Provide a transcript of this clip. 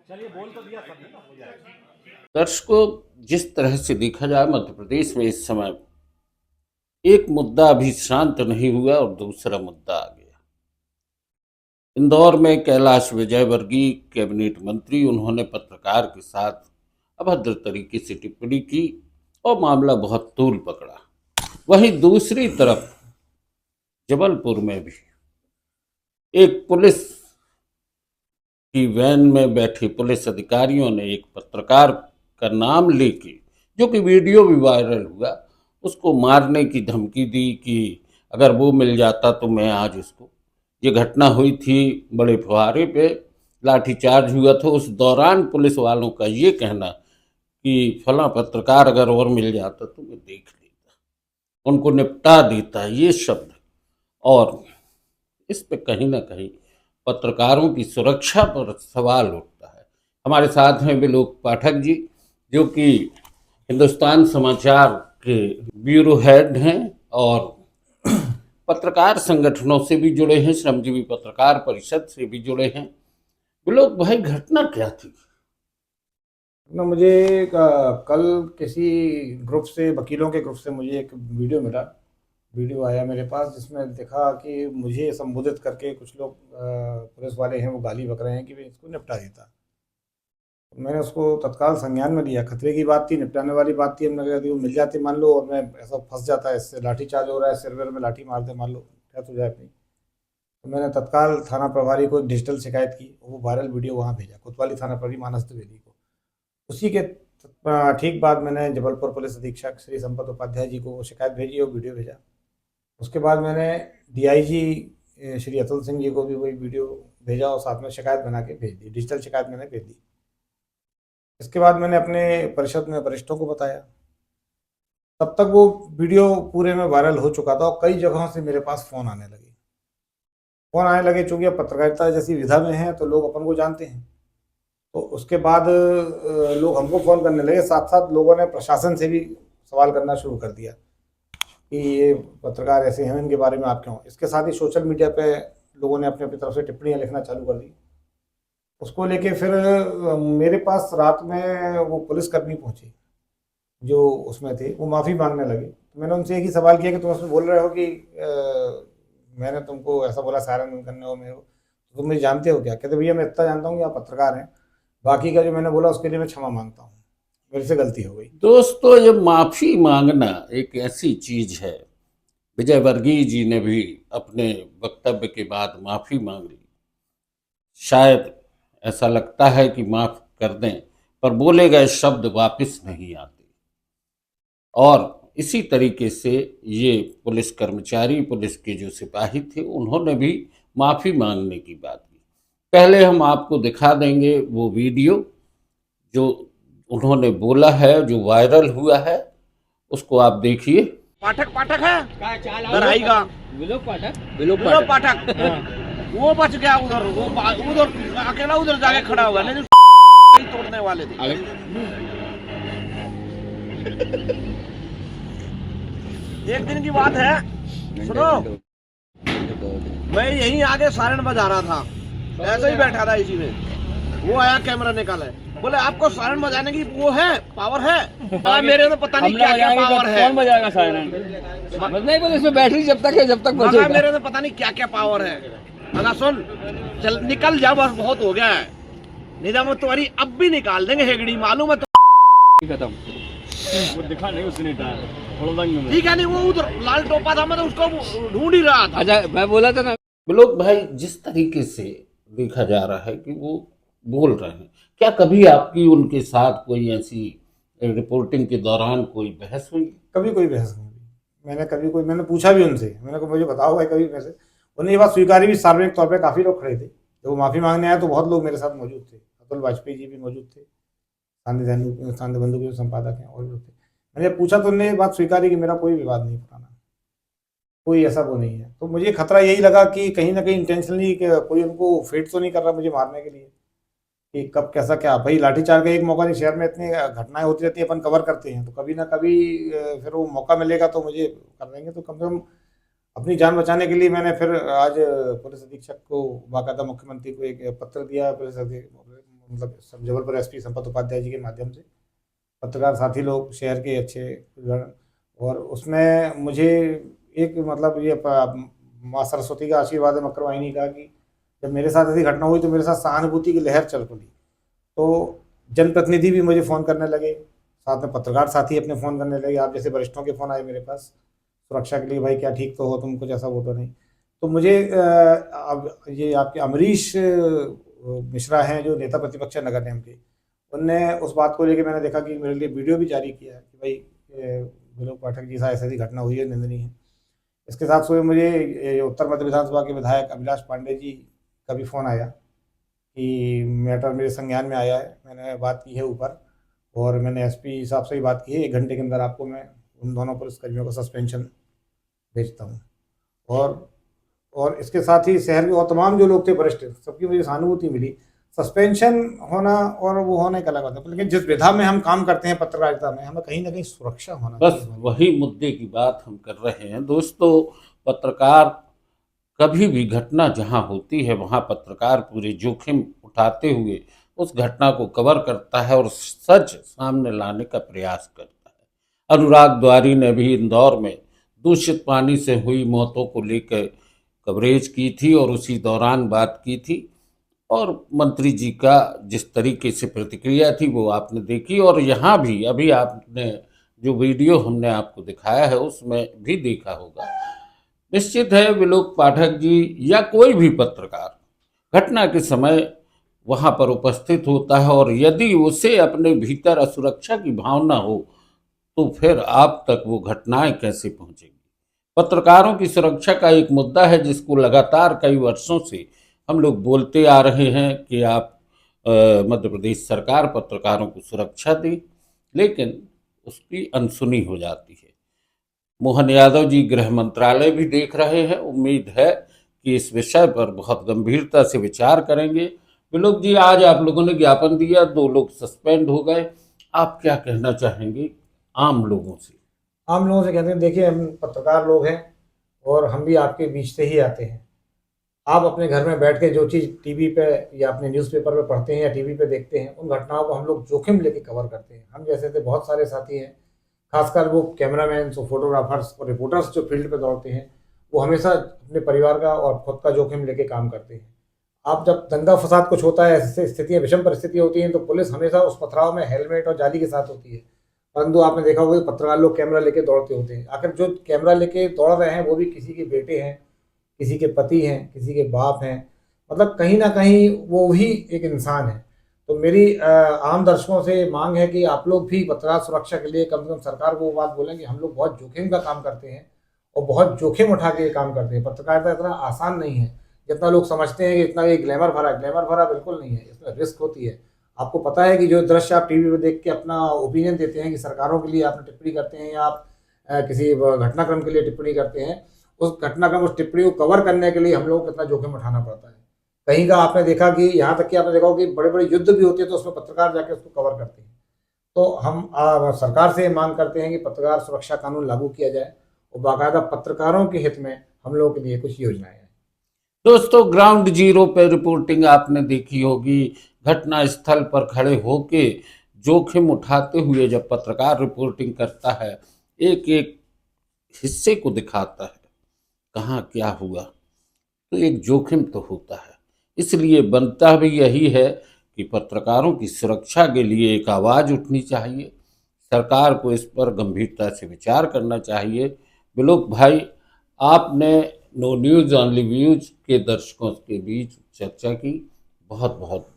चलिए बोल तो दिया सबने ना, हो जाएगा। दर्शकों, जिस तरह से देखा जाए मध्य प्रदेश में इस समय एक मुद्दा अभी शांत नहीं हुआ और दूसरा मुद्दा आ गया। इंदौर में कैलाश विजयवर्गीय कैबिनेट मंत्री, उन्होंने पत्रकार के साथ अभद्र तरीके से टिप्पणी की और मामला बहुत तूल पकड़ा। वहीं दूसरी तरफ जबलपुर में भी एक पुलिस की वैन में बैठे पुलिस अधिकारियों ने एक पत्रकार का नाम लेके, जो कि वीडियो भी वायरल हुआ, उसको मारने की धमकी दी कि अगर वो मिल जाता तो मैं आज उसको। ये घटना हुई थी बड़े फुहारे पे, लाठीचार्ज हुआ था। उस दौरान पुलिस वालों का ये कहना कि फला पत्रकार अगर और मिल जाता तो मैं देख लेता, उनको निपटा देता, ये शब्द। और इस पे कहीं ना कहीं पत्रकारों की सुरक्षा पर सवाल उठता है। हमारे साथ हैं विलोक पाठक जी, जो कि हिंदुस्तान समाचार के ब्यूरो हेड हैं और पत्रकार संगठनों से भी जुड़े हैं, श्रमजीवी पत्रकार परिषद से भी जुड़े हैं। विलोक भाई, घटना क्या थी? ना मुझे कल किसी ग्रुप से, वकीलों के ग्रुप से मुझे एक वीडियो आया मेरे पास, जिसमें देखा कि मुझे संबोधित करके कुछ लोग पुलिस वाले हैं वो गाली बक रहे हैं कि मैं इसको निपटा देता। मैंने उसको तत्काल संज्ञान में लिया। खतरे की बात थी, निपटाने वाली बात थी। हमने कहा यदि वो मिल जाती मान लो और मैं ऐसा फंस जाता है, इससे लाठी चार्ज हो रहा है, सिर वेर में लाठी मार दे मान लो, क्या तो जाए अपनी। तो मैंने तत्काल थाना प्रभारी को एक डिजिटल शिकायत की, वो वायरल वीडियो वहाँ भेजा, कोतवाली थाना प्रभारी मानस द्विवेदी को। उसी के ठीक बाद मैंने जबलपुर पुलिस अधीक्षक श्री संपत उपाध्याय जी को शिकायत भेजी और वीडियो भेजा। उसके बाद मैंने डीआईजी श्री अतुल सिंह जी को भी वही वीडियो भेजा और साथ में शिकायत बना के भेज दी, डिजिटल शिकायत मैंने भेज दी। इसके बाद मैंने अपने परिषद में वरिष्ठों को बताया। तब तक वो वीडियो पूरे में वायरल हो चुका था और कई जगहों से मेरे पास फ़ोन आने लगे। चूँकि अब पत्रकारिता जैसी विधा में है तो लोग अपन को जानते हैं। तो उसके बाद लोग हमको फ़ोन करने लगे, साथ साथ लोगों ने प्रशासन से भी सवाल करना शुरू कर दिया कि ये पत्रकार ऐसे हैं, इनके बारे में आप क्यों। इसके साथ ही सोशल मीडिया पे लोगों ने अपनी अपनी तरफ से टिप्पणियाँ लिखना चालू कर दी। उसको लेके फिर मेरे पास रात में वो पुलिसकर्मी पहुँचे जो उसमें थे, वो माफ़ी मांगने लगे। तो मैंने उनसे एक ही सवाल किया कि तुम उसमें बोल रहे हो कि मैंने तुमको ऐसा बोला सायरन बंद करने हो, मेरे हो, तो तुम मुझे जानते हो क्या? कहते भैया मैं इतना जानता हूँ कि आप पत्रकार हैं, बाकी का जो मैंने बोला उसके लिए मैं क्षमा मांगता हूँ, मेरे से गलती हो गई। दोस्तों, ये माफी मांगना एक ऐसी चीज है। विजयवर्गीय जी ने भी अपने वक्तव्य के बाद माफी मांग ली। शायद ऐसा लगता है कि माफ कर दें, पर बोले गए शब्द वापस नहीं आते। और इसी तरीके से ये पुलिस कर्मचारी, पुलिस के जो सिपाही थे, उन्होंने भी माफी मांगने की बात की। पहले हम आपको दिखा देंगे वो वीडियो जो उन्होंने बोला है, जो वायरल हुआ है, उसको आप देखिए। पाठक पाठक है लड़ाई का, विलोक पाठक वो बच गया उधर, वो उधर अकेला उधर जाके खड़ा हुआ, नहीं तो तोड़ने वाले थे। एक दिन की बात है, सुनो, मैं यहीं आगे सायरन बजा रहा था, ऐसे ही बैठा था इसी में। वो आया, कैमरा निकाला, बोले आपको सायरन बजाने की वो है, पावर है? मेरे में पता नहीं क्या क्या पावर है। कौन बजाएगा सायरन? नहीं बोले इसमें बैटरी जब तक है, जब तक बजेगा। मेरे में पता नहीं क्या क्या पावर है। अगर सुन, चल निकल जा, बस बहुत हो गया है, निजाम तुम्हारी अब भी निकाल देंगे हेगड़ी, मालूम है तो। खत्म, वो दिखा नहीं उसने ठीक है, नहीं वो उधर लाल टोपा था, मैं तो उसको ढूंढ ही रहा था। अच्छा, मैं बोला था ना। विलोक भाई, जिस तरीके से देखा जा रहा है कि वो बोल रहे हैं, क्या कभी आपकी उनके साथ कोई ऐसी रिपोर्टिंग के दौरान कोई बहस हुई? कभी कोई बहस नहीं हुई। मैंने पूछा भी उनसे, मैंने कहा मुझे बताओ भाई कभी वैसे। उन्होंने ये बात स्वीकारी भी। सार्वजनिक तौर पे काफ़ी लोग खड़े थे जब वो माफ़ी मांगने आए, तो बहुत लोग मेरे साथ मौजूद थे। अतुल वाजपेयी जी भी मौजूद थे, सांध्य बंधु के संपादक हैं, और भी लोग थे। मैंने पूछा तो उन्होंने ये बात स्वीकारी कि मेरा कोई विवाद नहीं पुराना, कोई ऐसा वो नहीं है। तो मुझे खतरा यही लगा कि कहीं ना कहीं इंटेंशनली कोई उनको फेट तो नहीं कर रहा मुझे मारने के लिए, कि कब कैसा क्या। भाई लाठीचार्ज का एक मौका नहीं, शहर में इतनी घटनाएं होती रहती है, अपन कवर करते हैं, तो कभी ना कभी फिर वो मौका मिलेगा तो मुझे कर देंगे। तो कम से कम अपनी जान बचाने के लिए मैंने फिर आज पुलिस अधीक्षक को, बाकायदा मुख्यमंत्री को एक पत्र दिया, पुलिस मतलब जबलपुर एसपी संपत उपाध्याय जी के माध्यम से, पत्रकार साथी लोग शहर के अच्छे, और उसमें मुझे एक मतलब ये माँ सरस्वती का आशीर्वाद है, मकर वाहिनी का, कि जब मेरे साथ ऐसी घटना हुई तो मेरे साथ सहानुभूति की लहर चल पड़ी। तो जनप्रतिनिधि भी मुझे फ़ोन करने लगे, साथ में पत्रकार साथी अपने फ़ोन करने लगे, आप जैसे वरिष्ठों के फ़ोन आए मेरे पास सुरक्षा के लिए, भाई क्या ठीक तो हो तुम, कुछ ऐसा वो तो नहीं। तो मुझे अब ये आपके अमरीश मिश्रा हैं जो नेता प्रतिपक्ष है नगर निगम के, उनने उस बात को लेके मैंने देखा कि मेरे लिए वीडियो भी जारी किया है कि भाई विलोक पाठक जी साथ ऐसी घटना हुई है, निंदनीय है। इसके साथ हुए मुझे उत्तर मध्य विधानसभा के विधायक अभिलाष पांडे जी का भी फ़ोन आया कि मैटर मेरे संज्ञान में आया है, मैंने बात की है ऊपर, और मैंने एसपी साहब से ही बात की है, 1 घंटे के अंदर आपको मैं उन दोनों पुलिसकर्मियों का सस्पेंशन भेजता हूँ। और इसके साथ ही शहर के और तमाम जो लोग थे वरिष्ठ, सबकी मुझे सहानुभूति मिली। सस्पेंशन होना और वो होने का अलग बात है, लेकिन जिस विधा में हम काम करते हैं पत्रकारिता में, हमें कहीं ना कहीं सुरक्षा होना बस चाहिए। वही मुद्दे की बात हम कर रहे हैं दोस्तों। पत्रकार कभी भी घटना जहां होती है वहां पत्रकार पूरे जोखिम उठाते हुए उस घटना को कवर करता है और सच सामने लाने का प्रयास करता है। अनुराग द्वारी ने भी इंदौर में दूषित पानी से हुई मौतों को लेकर कवरेज की थी और उसी दौरान बात की थी, और मंत्री जी का जिस तरीके से प्रतिक्रिया थी वो आपने देखी। और यहाँ भी अभी आपने जो वीडियो हमने आपको दिखाया है उसमें भी देखा होगा। निश्चित है विलोक पाठक जी या कोई भी पत्रकार घटना के समय वहाँ पर उपस्थित होता है, और यदि उसे अपने भीतर असुरक्षा की भावना हो तो फिर आप तक वो घटनाएं कैसे पहुँचेंगी। पत्रकारों की सुरक्षा का एक मुद्दा है जिसको लगातार कई वर्षों से हम लोग बोलते आ रहे हैं कि आप मध्य प्रदेश सरकार पत्रकारों को सुरक्षा दे, लेकिन उसकी अनसुनी हो जाती है। मोहन यादव जी गृह मंत्रालय भी देख रहे हैं, उम्मीद है कि इस विषय पर बहुत गंभीरता से विचार करेंगे। विलोक जी, आज आप लोगों ने ज्ञापन दिया, 2 लोग सस्पेंड हो गए, आप क्या कहना चाहेंगे आम लोगों से? आम लोगों से कहते हैं, देखिए हम पत्रकार लोग हैं और हम भी आपके बीच से ही आते हैं। आप अपने घर में बैठ के जो चीज़ टीवी पे या अपने न्यूज़पेपर पे पढ़ते हैं या टीवी पे देखते हैं, उन घटनाओं को हम लोग जोखिम लेके कवर करते हैं। हम जैसे थे बहुत सारे साथी हैं, खासकर वो कैमरामैन, फोटोग्राफर्स और रिपोर्टर्स जो फील्ड पे दौड़ते हैं, वो हमेशा अपने परिवार का और खुद का जोखिम लेके काम करते हैं। आप जब दंगा फसाद कुछ होता है, ऐसी स्थितियाँ, विषम परिस्थितियाँ होती हैं, तो पुलिस हमेशा उस पथराव में हेलमेट और जाली के साथ होती है, परंतु आपने देखा होगा कि पत्रकार लोग कैमरा लेके दौड़ते होते हैं। आखिर जो कैमरा लेके दौड़ रहे हैं वो भी किसी के बेटे हैं, किसी के पति हैं, किसी के बाप हैं, मतलब कहीं ना कहीं वो भी एक इंसान है। तो मेरी आम दर्शकों से मांग है कि आप लोग भी पत्रकार सुरक्षा के लिए कम से कम सरकार को वो बात बोलें कि हम लोग बहुत जोखिम का काम करते हैं और बहुत जोखिम उठा के काम करते हैं। पत्रकारिता इतना आसान नहीं है जितना लोग समझते हैं कि इतना ये ग्लैमर भरा बिल्कुल नहीं है, इसमें रिस्क होती है। आपको पता है कि जो दृश्य आप टीवी पे देख के अपना ओपिनियन देते हैं कि सरकारों के लिए आपने टिप्पणी करते हैं या आप किसी घटनाक्रम के लिए टिप्पणी करते हैं, उस घटनाक्रम, उस टिप्पणी को कवर करने के लिए हम लोगों को कितना जोखिम उठाना पड़ता है। कहीं का आपने देखा कि यहाँ तक कि आपने देखा कि बड़े बड़े युद्ध भी होते हैं तो उसमें पत्रकार जाके उसको कवर करते हैं। तो हम सरकार से मांग करते हैं कि पत्रकार सुरक्षा कानून लागू किया जाए और बाकायदा पत्रकारों के हित में हम लोगों के लिए कुछ योजनाएं हैं। दोस्तों, ग्राउंड जीरो पे रिपोर्टिंग आपने देखी होगी। घटना स्थल पर खड़े होके जोखिम उठाते हुए जब पत्रकार रिपोर्टिंग करता है, एक एक हिस्से को दिखाता है, कहाँ क्या हुआ, तो एक जोखिम तो होता है। इसलिए बनता भी यही है कि पत्रकारों की सुरक्षा के लिए एक आवाज़ उठनी चाहिए। सरकार को इस पर गंभीरता से विचार करना चाहिए। विलोक भाई, आपने नो न्यूज़ ओनली व्यूज के दर्शकों के बीच चर्चा की, बहुत बहुत